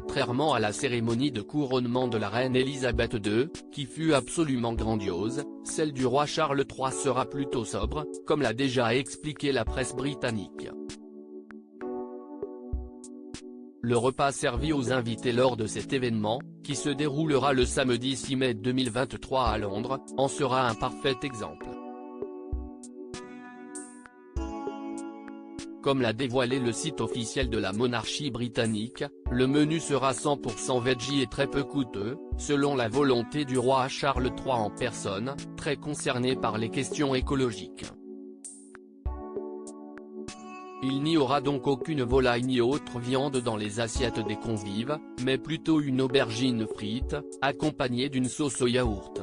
contrairement à la cérémonie de couronnement de la reine Elisabeth II, qui fut absolument grandiose, celle du roi Charles III sera plutôt sobre, comme l'a déjà expliqué la presse britannique. Le repas servi aux invités lors de cet événement, qui se déroulera le samedi 6 mai 2023 à Londres, en sera un parfait exemple. Comme l'a dévoilé le site officiel de la monarchie britannique, le menu sera 100% veggie et très peu coûteux, selon la volonté du roi Charles III en personne, très concerné par les questions écologiques. Il n'y aura donc aucune volaille ni autre viande dans les assiettes des convives, mais plutôt une aubergine frite, accompagnée d'une sauce au yaourt.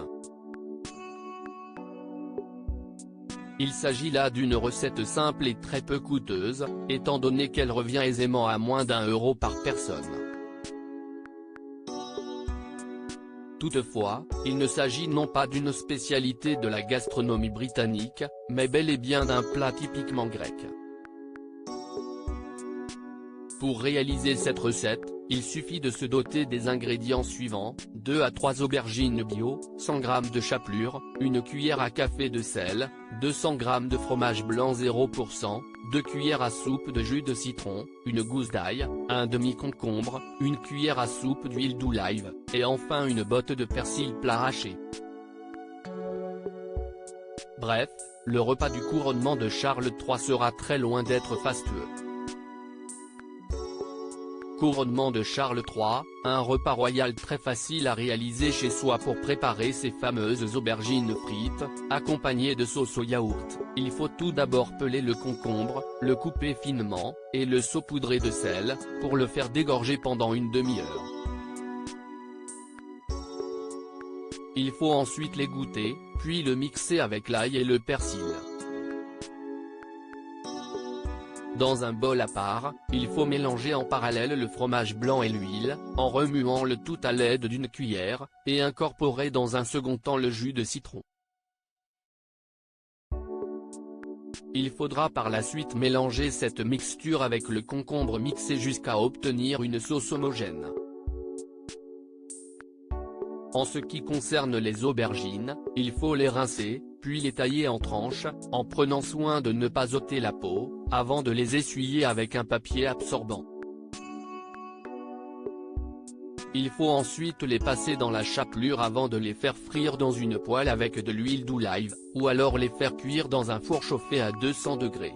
Il s'agit là d'une recette simple et très peu coûteuse, étant donné qu'elle revient aisément à moins d'1 € par personne. Toutefois, il ne s'agit non pas d'une spécialité de la gastronomie britannique, mais bel et bien d'un plat typiquement grec. Pour réaliser cette recette, il suffit de se doter des ingrédients suivants, 2 à 3 aubergines bio, 100 g de chapelure, une cuillère à café de sel, 200 g de fromage blanc 0%, 2 cuillères à soupe de jus de citron, une gousse d'ail, un demi-concombre, une cuillère à soupe d'huile d'olive, et enfin une botte de persil plat haché. Bref, le repas du couronnement de Charles III sera très loin d'être fastueux. Couronnement de Charles III, un repas royal très facile à réaliser chez soi pour préparer ces fameuses aubergines frites, accompagnées de sauce au yaourt. Il faut tout d'abord peler le concombre, le couper finement, et le saupoudrer de sel, pour le faire dégorger pendant une demi-heure. Il faut ensuite l'égoutter, puis le mixer avec l'ail et le persil. Dans un bol à part, il faut mélanger en parallèle le fromage blanc et l'huile, en remuant le tout à l'aide d'une cuillère, et incorporer dans un second temps le jus de citron. Il faudra par la suite mélanger cette mixture avec le concombre mixé jusqu'à obtenir une sauce homogène. En ce qui concerne les aubergines, il faut les rincer, puis les tailler en tranches, en prenant soin de ne pas ôter la peau, avant de les essuyer avec un papier absorbant. Il faut ensuite les passer dans la chapelure avant de les faire frire dans une poêle avec de l'huile d'olive, ou alors les faire cuire dans un four chauffé à 200 degrés.